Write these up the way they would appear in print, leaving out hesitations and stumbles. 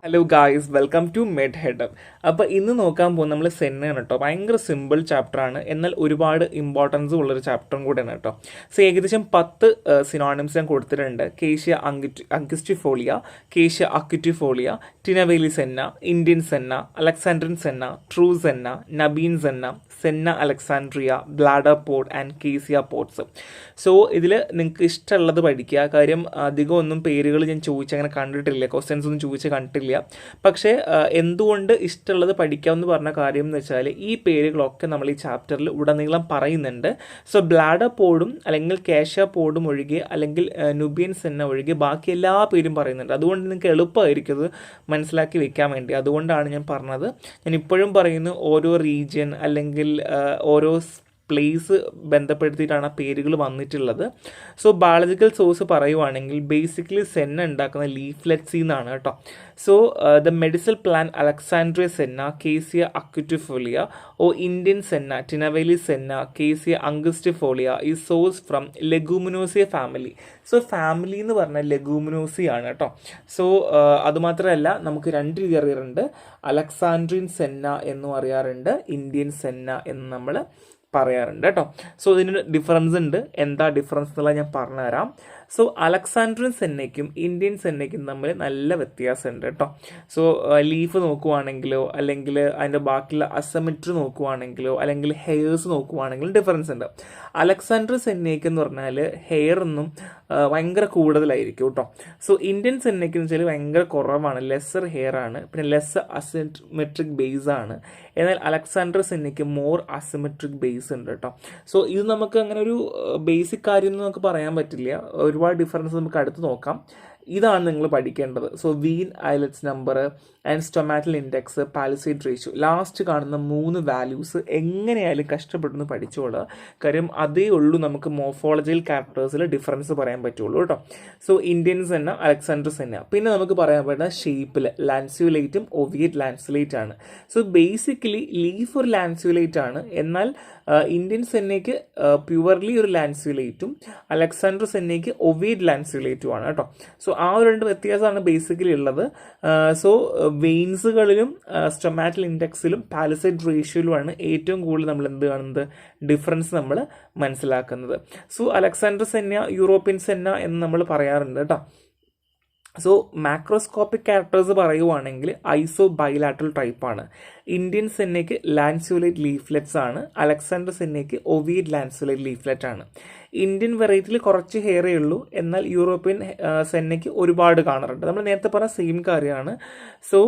Hello guys, welcome to Med Head. അപ്പോൾ ഇന്ന് നോക്കാൻ പോകുന്നത് നമ്മൾ സെന്നാണ് കേട്ടോ. ഭയങ്കര സിമ്പിൾ ചാപ്റ്ററാണ്, എന്നാൽ ഒരുപാട് ഇമ്പോർട്ടൻസ് ഉള്ളൊരു ചാപ്റ്ററും കൂടെയാണ് കേട്ടോ. സോ ഏകദേശം 10 സിനോണിംസ് ഞാൻ കൊടുത്തിട്ടുണ്ട്. Cassia angustifolia, Cassia acutifolia, Tinnevelly senna, Indian senna, Alexandrian senna, true senna, Nubian senna, senna Alexandria, bladder pod and Cassia pods. So ഇതിൽ നിങ്ങൾക്ക് ഇഷ്ടമുള്ളത് പഠിക്കുക. കാര്യം അധികം ഒന്നും പേരുകൾ ഞാൻ ചോദിച്ചങ്ങനെ കണ്ടിട്ടില്ല, ക്വസ്റ്റ്യൻസ് ഒന്നും ചോദിച്ച് കണ്ടിട്ടില്ല. പക്ഷേ എന്തുകൊണ്ട് ഇഷ്ടമുള്ളത് പഠിക്കാമെന്ന് പറഞ്ഞ കാര്യം എന്ന് വെച്ചാൽ ഈ പേരുകളൊക്കെ നമ്മൾ ഈ ചാപ്റ്ററിൽ ഉടനീളം പറയുന്നുണ്ട്. സോ ബ്ലാഡർ പോഡും അല്ലെങ്കിൽ കേഷ്യ പോഡും ഒഴികെ അല്ലെങ്കിൽ നുബിയൻ സെന്ന ഒഴികെ ബാക്കി എല്ലാ പേരും പറയുന്നുണ്ട്. അതുകൊണ്ട് നിങ്ങൾക്ക് എളുപ്പമായിരിക്കും അത് മനസ്സിലാക്കി വെക്കാൻ വേണ്ടി. അതുകൊണ്ടാണ് ഞാൻ പറഞ്ഞത്. ഞാൻ ഇപ്പോഴും പറയുന്നു, ഓരോ റീജിയൻ അല്ലെങ്കിൽ ഓരോ പ്ലേസ് ബന്ധപ്പെടുത്തിയിട്ടാണ് ആ പേരുകൾ വന്നിട്ടുള്ളത്. സോ ബയോളജിക്കൽ സോഴ്സ് പറയുവാണെങ്കിൽ ബേസിക്കലി സെന്ന ഉണ്ടാക്കുന്ന ലീഫ്ലെറ്റ്സിൽ നിന്നാണ് കേട്ടോ. So the medicinal plant Alexandria senna, Cassia acutifolia or Indian senna, Tinnevelly senna, Cassia angustifolia ഈ source from Leguminosae family. So family എന്ന് പറഞ്ഞാൽ ലെഗൂമിനോസി ആണ് കേട്ടോ. സോ അതുമാത്രമല്ല, നമുക്ക് രണ്ട് രീതി അറിയാറുണ്ട്. അലക്സാൻഡ്രിൻ സെന്ന എന്നും അറിയാറുണ്ട്, ഇന്ത്യൻ സെന്ന എന്ന് നമ്മൾ പറയാറുണ്ട് കേട്ടോ. സോ ഇതിന് ഡിഫറൻസ് ഉണ്ട്. എന്താ ഡിഫറൻസ് എന്നുള്ളത് ഞാൻ പറഞ്ഞുതരാം. സോ അലക്സാൻഡ്രിൻ സെന്നയ്ക്കും ഇന്ത്യൻ സെന്നയ്ക്കും തമ്മിൽ നല്ല വ്യത്യാസമുണ്ട് കേട്ടോ. സോ ലീഫ് നോക്കുവാണെങ്കിലോ അല്ലെങ്കിൽ അതിൻ്റെ ബാക്കിയുള്ള അസമെട്രി നോക്കുവാണെങ്കിലോ അല്ലെങ്കിൽ ഹെയർസ് നോക്കുവാണെങ്കിലും ഡിഫറൻസ് ഉണ്ട്. അലക്സാൻഡ്രിൻ സെന്നയ്ക്ക് എന്ന് പറഞ്ഞാൽ ഹെയർ ഒന്നും ഭയങ്കര കൂടുതലായിരിക്കും കേട്ടോ. സോ ഇന്ത്യൻ സെന്നയ്ക്ക് എന്ന് വെച്ചാൽ ഭയങ്കര കുറവാണ്, ലെസ്സർ ഹെയർ ആണ്, പിന്നെ ലെസ്സർ അസിമെട്രിക് ബേസ് ആണ്. എന്നാൽ അലക്സാൻഡർ സെന്നയ്ക്ക് മോർ അസിമെട്രിക് ബേസ് ഉണ്ട് കേട്ടോ. സോ ഇത് നമുക്ക് അങ്ങനെ ഒരു ബേസിക് കാര്യം നമുക്ക് പറയാൻ പറ്റില്ല. ഒരുപാട് ഡിഫറൻസ് നമുക്ക് അടുത്ത് നോക്കാം. ഇതാണ് നിങ്ങൾ പഠിക്കേണ്ടത്. So vein islets number and stomatal index, palisade ratio, last കാണുന്ന 3 വാല്യൂസ് എങ്ങനെയായാലും കഷ്ടപ്പെടുന്നു പഠിച്ചോളുക. കാര്യം അതേ ഉള്ളൂ നമുക്ക് മോർഫോളജിക്കൽ ക്യാരക്ടേഴ്സിൽ ഡിഫറൻസ് പറയാൻ പറ്റുള്ളൂ കേട്ടോ. സോ ഇന്ത്യൻസ് തന്നെ അലക്സാൻഡർ സെന്ന. പിന്നെ നമുക്ക് പറയാൻ പറ്റുന്ന ഷേപ്പിൽ ലാൻസ്യുലേറ്റും ഒവിയേറ്റ് ലാൻസ്യുലേറ്റ് ആണ്. സോ ബേസിക്കലി ലീഫ് ഒരു ലാൻസ്യുലേറ്റ് ആണ്, എന്നാൽ ഇന്ത്യൻ സെന്നയ്ക്ക് പ്യുവർലി ഒരു ലാൻസ്യുലേറ്റും അലക്സാൻഡർ സെന്നയ്ക്ക് ഒവിയേറ്റ് ലാൻസ്യുലേറ്റും ആണ് കേട്ടോ. സോ ആ ഒരു 2 വ്യത്യാസമാണ് ബേസിക്കലി ഉള്ളത്. സോ വെയിൻസുകളിലും സ്റ്റൊമാറ്റൽ ഇൻഡെക്സിലും പാലിസേഡ് റേഷ്യോയിലുമാണ് ഏറ്റവും കൂടുതൽ നമ്മൾ എന്ത് കാണുന്നത്, ഡിഫറൻസ് നമ്മൾ മനസ്സിലാക്കുന്നത്. So Alexander Senna European Senna എന്ന് നമ്മൾ പറയാറുണ്ട് കേട്ടോ. സോ മാക്രോസ്കോപ്പിക് ക്യാരക്ടേഴ്സ് പറയുവാണെങ്കിൽ ഐസോ ബൈലാറ്ററൽ ടൈപ്പാണ്. ഇന്ത്യൻ സെന്നയ്ക്ക് ലാൻസ്യുലേറ്റ് ലീഫ്ലെറ്റ്സ് ആണ്, അലക്സാൻഡർ സെന്നയ്ക്ക് ഒവിയേറ്റ് ലാൻസ്യുലേറ്റ് ലീഫ്ലെറ്റ് ആണ്. ഇന്ത്യൻ വെറൈറ്റിയിൽ കുറച്ച് ഹെയറേ ഉള്ളൂ, എന്നാൽ യൂറോപ്യൻ സെന്നയ്ക്ക് ഒരുപാട് കാണാറുണ്ട്. നമ്മൾ നേരത്തെ പറഞ്ഞ സെയിം കാര്യമാണ്. സോ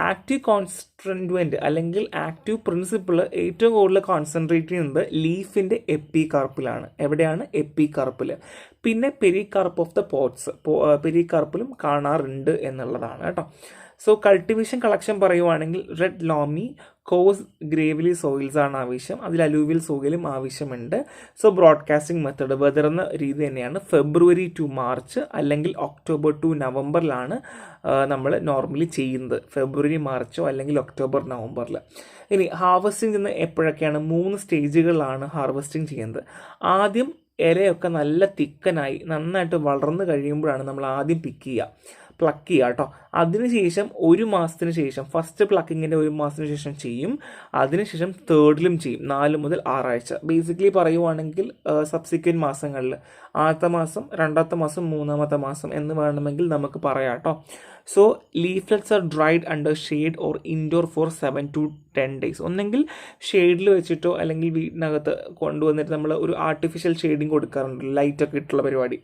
ആക്റ്റീവ് കോൺസ്റ്റിറ്റ്യുവൻറ്റ് അല്ലെങ്കിൽ ആക്റ്റീവ് പ്രിൻസിപ്പിൾ ഏറ്റവും കൂടുതൽ കോൺസെൻട്രേറ്റ് ചെയ്യുന്നത് ലീഫിൻ്റെ എപ്പികാർപ്പിലാണ്. എവിടെയാണ്? എപ്പികാർപ്പിൽ. പിന്നെ പെരികാർപ്പ് ഓഫ് ദ പോട്ട്സ്, പെരികാർപ്പിലും കാണാറുണ്ട് എന്നുള്ളതാണ് കേട്ടോ. സോ കൾട്ടിവേഷൻ കളക്ഷൻ പറയുവാണെങ്കിൽ റെഡ് ലോമി, കോസ് ഗ്രേവലി സോയിൽസ് ആണ് ആവശ്യം, അതിൽ അലൂവിയൽ സോയിലും ആവശ്യമുണ്ട്. സോ ബ്രോഡ്കാസ്റ്റിംഗ് മെത്തേഡ് വെതറുന്ന രീതി തന്നെയാണ്. ഫെബ്രുവരി ടു മാർച്ച് അല്ലെങ്കിൽ ഒക്ടോബർ ടു നവംബറിലാണ് നമ്മൾ നോർമലി ചെയ്യുന്നത്. ഫെബ്രുവരി മാർച്ചോ അല്ലെങ്കിൽ ഒക്ടോബർ നവംബറിൽ. ഇനി ഹാർവസ്റ്റിംഗ് നിന്ന് എപ്പോഴൊക്കെയാണ്? 3 സ്റ്റേജുകളിലാണ് ഹാർവസ്റ്റിംഗ് ചെയ്യുന്നത്. ആദ്യം ഇലയൊക്കെ നല്ല തിക്കനായി നന്നായിട്ട് വളർന്നു കഴിയുമ്പോഴാണ് നമ്മൾ ആദ്യം പ്ലക്ക് ചെയ്യുക കേട്ടോ. അതിനുശേഷം 1 മാസത്തിന് ശേഷം, ഫസ്റ്റ് പ്ലക്കിങ്ങിൻ്റെ 1 മാസത്തിന് ശേഷം ചെയ്യും. അതിനുശേഷം തേർഡിലും ചെയ്യും, 4 മുതൽ 6 ആഴ്ച. ബേസിക്കലി പറയുവാണെങ്കിൽ സബ്സിക്വൻറ്റ് മാസങ്ങളിൽ ആദ്യത്തെ മാസം, 2ാമത്തെ മാസം, 3ാമത്തെ മാസം എന്ന് വേണമെങ്കിൽ നമുക്ക് പറയാം കേട്ടോ. So leaflets are dried under shade or indoor for 7 to 10 days. ഒന്നെങ്കിൽ ഷെയ്ഡിൽ വെച്ചിട്ടോ അല്ലെങ്കിൽ വീടിനകത്ത് കൊണ്ടുവന്നിട്ട് നമ്മൾ ഒരു ആർട്ടിഫിഷ്യൽ ഷെയ്ഡിങ് കൊടുക്കാറുണ്ട്, ലൈറ്റൊക്കെ ഇട്ടുള്ള പരിപാടി,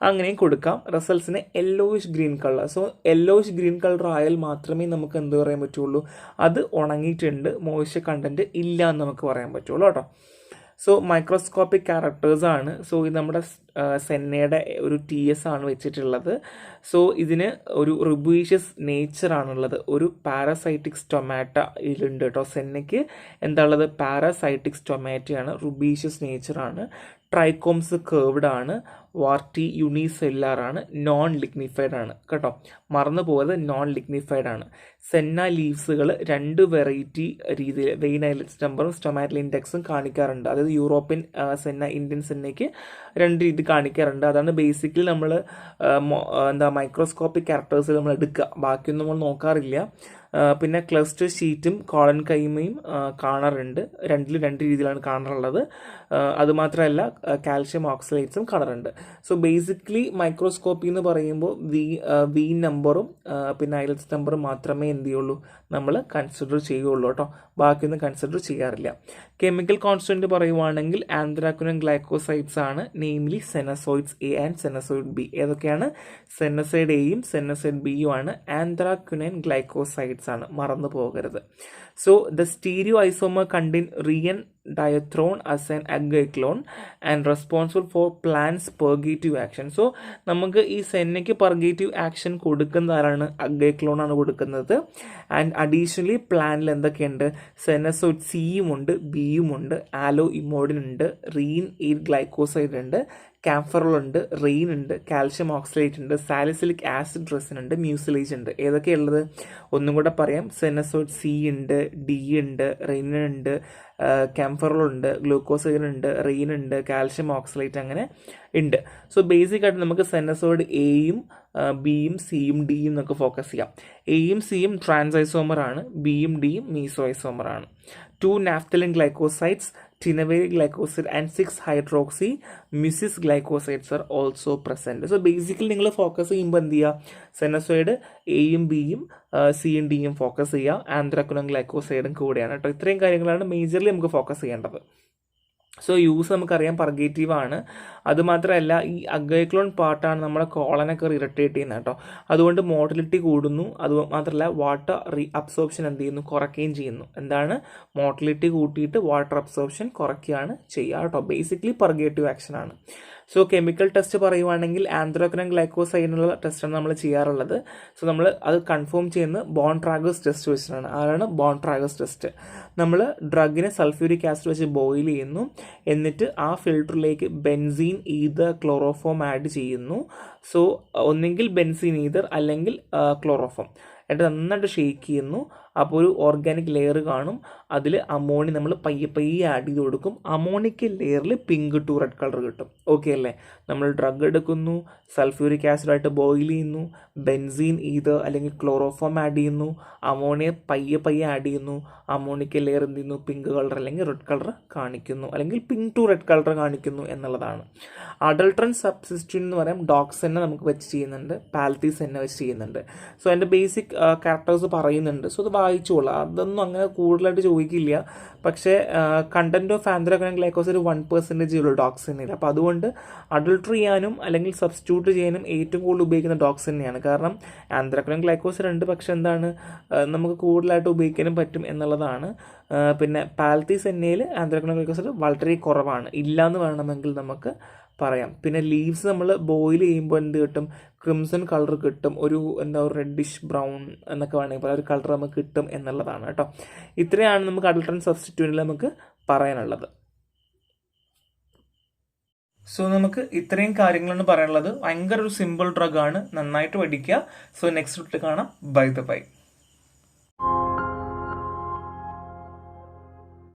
അങ്ങനെയും കൊടുക്കാം. റിസൾട്ട്സിന് yellowish green colour. So yellowish green colour ആയാൽ മാത്രമേ നമുക്ക് എന്ത് പറയാൻ പറ്റുള്ളൂ, അത് ഉണങ്ങിയിട്ടുണ്ട്, മോയ്സ്ചർ കണ്ടൻറ്റ് ഇല്ല എന്ന് നമുക്ക് പറയാൻ പറ്റുള്ളൂ കേട്ടോ. So microscopic ക്യാരക്ടേഴ്സാണ്. സോ ഇത് നമ്മുടെ സെന്നയുടെ ഒരു TS ആണ് വെച്ചിട്ടുള്ളത്. സോ ഇതിന് ഒരു റുബീഷ്യസ് നേച്ചറാണുള്ളത്. ഒരു പാരാസൈറ്റിക് സ്റ്റൊമാറ്റ ഇതിലുണ്ട് കേട്ടോ. സെന്നയ്ക്ക് എന്താ ഉള്ളത്? പാരാസൈറ്റിക് സ്റ്റൊമാറ്റയാണ്, റുബീഷ്യസ് നേച്ചറാണ്. ട്രൈക്കോംസ് കേർവ്ഡ് ആണ്, വാർട്ടി യൂണിസെല്ലാർ ആണ്, നോൺ ലിഗ്നിഫൈഡ് ആണ് കേട്ടോ. മറന്നു പോകാതെ നോൺ ലിഗ്നിഫൈഡ് ആണ്. സെന്ന ലീവ്സുകൾ 2 വെറൈറ്റി രീതിയിൽ വെയിൻ ഐലറ്റ്സ് നമ്പറും സ്റ്റൊമാറ്റൽ ഇൻഡെക്സും കാണിക്കാറുണ്ട്. അതായത് യൂറോപ്യൻ സെന്ന, ഇന്ത്യൻ സെന്നയ്ക്ക് 2 രീതി നീട്ടി കാണിക്കാറുണ്ട്. അതാണ് ബേസിക്കലി നമ്മൾ എന്താ മൈക്രോസ്കോപ്പിക് ക്യാരക്ടേഴ്സിൽ നമ്മൾ എടുക്കുക, ബാക്കിയൊന്നും നമ്മൾ നോക്കാറില്ല. പിന്നെ ക്ലസ്റ്റർ ഷീറ്റും കോളൻ കൈമയും കാണാറുണ്ട്. രണ്ട് രീതിയിലാണ് കാണാറുള്ളത്. അതുമാത്രമല്ല കാൽഷ്യം ഓക്സലേറ്റ്സും കാണാറുണ്ട്. സോ ബേസിക്കലി മൈക്രോസ്കോപ്പി എന്ന് പറയുമ്പോൾ വി നമ്പറും പിന്നെ ഐലറ്റ്സ് നമ്പറും മാത്രമേ എന്ത് ചെയ്യുള്ളൂ നമ്മൾ കൺസിഡർ ചെയ്യുള്ളൂ കേട്ടോ, ബാക്കിയൊന്നും കൺസിഡർ ചെയ്യാറില്ല. കെമിക്കൽ കോൺസ്റ്റന്റ് പറയുവാണെങ്കിൽ ആന്ത്രാക്വിനോൻ ഗ്ലൈക്കോസൈഡ്സ് ആണ്, നെയിംലി സെനസോയിഡ്സ് എ ആൻഡ് സെനസോയിഡ് ബി. ഏതൊക്കെയാണ്? സെനസൈഡ് എയും സെനസൈഡ് ബിയും ആണ്. ആന്ത്രാക്വിനോൻ ഗ്ലൈക്കോസൈഡ്സ് ആണ്, മറന്നു പോകരുത്. So the stereo isomer contain റിയൻ diathrone as an aggreglone and responsible for plant's purgative action. So നമുക്ക് ഈ സെന്നയ്ക്ക് പർഗേറ്റീവ് ആക്ഷൻ കൊടുക്കുന്ന ആരാണ്? അഗ്ഗൈക്ലോൺ ആണ് കൊടുക്കുന്നത്. ആൻഡ് അഡീഷണലി പ്ലാന്റിൽ എന്തൊക്കെയുണ്ട്? സെനസോയിഡ് സിയും ഉണ്ട്, ബിയും ഉണ്ട്, ആലോ ഇമോഡിൻ ഉണ്ട്, റീൻ 8 ഗ്ലൈക്കോസൈഡ് ഉണ്ട്, കാംഫറോൾ ഉണ്ട്, റെയിൻ ഉണ്ട്, കാൽഷ്യം ഓക്സലേറ്റ് ഉണ്ട്, സാലിസിലിക് ആസിഡ് റെസിൻ ഉണ്ട്, മ്യൂസിലേജ് ഉണ്ട്. ഏതൊക്കെയുള്ളത് ഒന്നും കൂടെ പറയാം. സെനസോയിഡ് സി ഉണ്ട്, ഡി ഉണ്ട്, റെയിൻ ഉണ്ട്, കാംഫറോൾ ഉണ്ട്, ഗ്ലൂക്കോസൈഡ് ഉണ്ട്, റെയിൻ ഉണ്ട്, കാൽഷ്യം ഓക്സലേറ്റ് അങ്ങനെ ഉണ്ട്. സോ ബേസിക് ആയിട്ട് നമുക്ക് സെനസോയിഡ് എയും ബിയും സിയും ഡിയും എന്നൊക്കെ ഫോക്കസ് ചെയ്യാം. എയും സിയും ട്രാൻസ് ആണ്, ബിയും ഡിയും meso ഐസോമറാണ്. 2 naphthalene glycosides, tinavate glycoside and 6 hydroxy mucis glycosides are also present. So basically നിങ്ങൾ ഫോക്കസ് ചെയ്യുമ്പോൾ എന്ത് ചെയ്യുക? സെനസോയിഡ് എയും ബിയും സിയും ഡിയും ഫോക്കസ് ചെയ്യുക, ആന്ത്രാക്വിനോൻ ഗ്ലൈക്കോസൈഡും കൂടെയാണ് കേട്ടോ. ഇത്രയും കാര്യങ്ങളാണ് മേജർലി നമുക്ക് ഫോക്കസ് ചെയ്യേണ്ടത്. സോ യൂസ് നമുക്കറിയാം പർഗേറ്റീവ് ആണ്. അതുമാത്രമല്ല ഈ അഗ്ഗൈക്ലോൺ പാർട്ടാണ് നമ്മുടെ കോളനൊക്കെ ഇറിറ്റേറ്റ് ചെയ്യുന്നത് കേട്ടോ. അതുകൊണ്ട് മോട്ടിലിറ്റി കൂടുന്നു. അതുമാത്രമല്ല വാട്ടർ അബ്സോർപ്ഷൻ എന്ത് ചെയ്യുന്നു? കുറയ്ക്കുകയും ചെയ്യുന്നു. എന്താണ്? മോട്ടിലിറ്റി കൂട്ടിയിട്ട് വാട്ടർ അബ്സോർപ്ഷൻ കുറയ്ക്കുകയാണ് ചെയ്യുക കേട്ടോ. ബേസിക്കലി പർഗേറ്റീവ് ആക്ഷൻ ആണ്. സോ കെമിക്കൽ ടെസ്റ്റ് പറയുവാണെങ്കിൽ ആന്ത്രാക്വിനോൻ ഗ്ലൈക്കോസൈഡിനുള്ള ടെസ്റ്റാണ് നമ്മൾ ചെയ്യാറുള്ളത്. സോ നമ്മൾ അത് കൺഫേം ചെയ്യുന്ന ബോൺ ട്രാഗേഴ്സ് ടെസ്റ്റ് വെച്ചിട്ടാണ്. ആരാണ്? Borntrager's test. നമ്മൾ ഡ്രഗിനെ സൾഫ്യൂരിക് ആസിഡ് വെച്ച് ബോയിൽ ചെയ്യുന്നു, എന്നിട്ട് ആ ഫിൽറ്ററിലേക്ക് ബെൻസീൻ ഈതർ ക്ലോറോഫോം ആഡ് ചെയ്യുന്നു. സോ ഒന്നെങ്കിൽ ബെൻസീൻ ഈതർ അല്ലെങ്കിൽ ക്ലോറോഫോം, എന്നിട്ട് നന്നായിട്ട് ഷെയ്ക്ക് ചെയ്യുന്നു. അപ്പോൾ ഒരു ഓർഗാനിക് ലെയർ കാണും. അതിൽ അമോണി നമ്മൾ പയ്യെ ആഡ് ചെയ്ത് കൊടുക്കും. അമോണിക് ലെയറിൽ പിങ്ക് ടു റെഡ് കളർ കിട്ടും. ഓക്കെ അല്ലേ? നമ്മൾ ഡ്രഗ് എടുക്കുന്നു, സൾഫ്യൂരിക് ആസിഡായിട്ട് ബോയിൽ ചെയ്യുന്നു, ബെൻസീൻ ഈതർ അല്ലെങ്കിൽ ക്ലോറോഫോം ആഡ് ചെയ്യുന്നു, അമോണിയ പയ്യെ ആഡ് ചെയ്യുന്നു. അമോണിക് ലെയർ എന്ത് ചെയ്യുന്നു? പിങ്ക് കളർ അല്ലെങ്കിൽ റെഡ് കളർ കാണിക്കുന്നു, അല്ലെങ്കിൽ പിങ്ക് ടു റെഡ് കളർ കാണിക്കുന്നു എന്നുള്ളതാണ്. അഡൾട്രൻ സബ്സ്റ്റിറ്റ്യൂട്ട് എന്ന് പറയാം. ഡോക്സെന്നെ നമുക്ക് വെച്ച് ചെയ്യുന്നുണ്ട്, പാൽത്തീസെന്നെ വെച്ച് ചെയ്യുന്നുണ്ട്. സോ അതിൻ്റെ ബേസിക് ക്യാരക്ടേഴ്സ് പറയുന്നുണ്ട്. സോ അത് വായിച്ചോളാം, അതൊന്നും അങ്ങനെ കൂടുതലായിട്ട് ചോദിക്കില്ല. പക്ഷേ കണ്ടന്റ് ഓഫ് ആന്ത്രാക്വിനോൻ ഗ്ലൈക്കോസൈഡ് 1% ഉള്ളൂ ഡോക്സിനിൽ. അപ്പോൾ അതുകൊണ്ട് അഡൾട്ടർ ചെയ്യാനും അല്ലെങ്കിൽ സബ്സ്റ്റിറ്റ്യൂട്ട് ചെയ്യാനും ഏറ്റവും കൂടുതൽ ഉപയോഗിക്കുന്ന ഡോക്സ് തന്നെയാണ്. കാരണം ആന്ത്രാക്വിനോൻ ഗ്ലൈക്കോസൈഡ് ഉണ്ട്, പക്ഷെ എന്താണ് നമുക്ക് കൂടുതലായിട്ട് ഉപയോഗിക്കാനും പറ്റും എന്നുള്ളതാണ്. പിന്നെ പാൽത്തീസെന്നയിൽ ആന്ത്രാക്വിനോൻ ഗ്ലൈക്കോസൈഡ് വളരെ കുറവാണ്, ഇല്ലയെന്ന് വേണമെങ്കിൽ നമുക്ക് പറയാം. പിന്നെ ലീവ്സ് നമ്മൾ ബോയിൽ ചെയ്യുമ്പോൾ എന്ത് കിട്ടും? ക്രിംസൺ കളർ കിട്ടും, ഒരു റെഡിഷ് ബ്രൗൺ എന്നൊക്കെ വേണമെങ്കിൽ പറയാം, ഒരു കളർ നമുക്ക് കിട്ടും എന്നുള്ളതാണ് കേട്ടോ. ഇത്രയാണ് നമുക്ക് അഡൾട്രൻ സബ്സ്റ്റിറ്റ്യൂട്ടിൽ നമുക്ക് പറയാനുള്ളത്. സോ നമുക്ക് ഇത്രയും കാര്യങ്ങളാണ് പറയാനുള്ളത്. ഭയങ്കര ഒരു സിമ്പിൾ ഡ്രഗ് ആണ്, നന്നായിട്ട് പഠിക്കുക. സോ നെക്സ്റ്റ് കാണാം. Bye the by.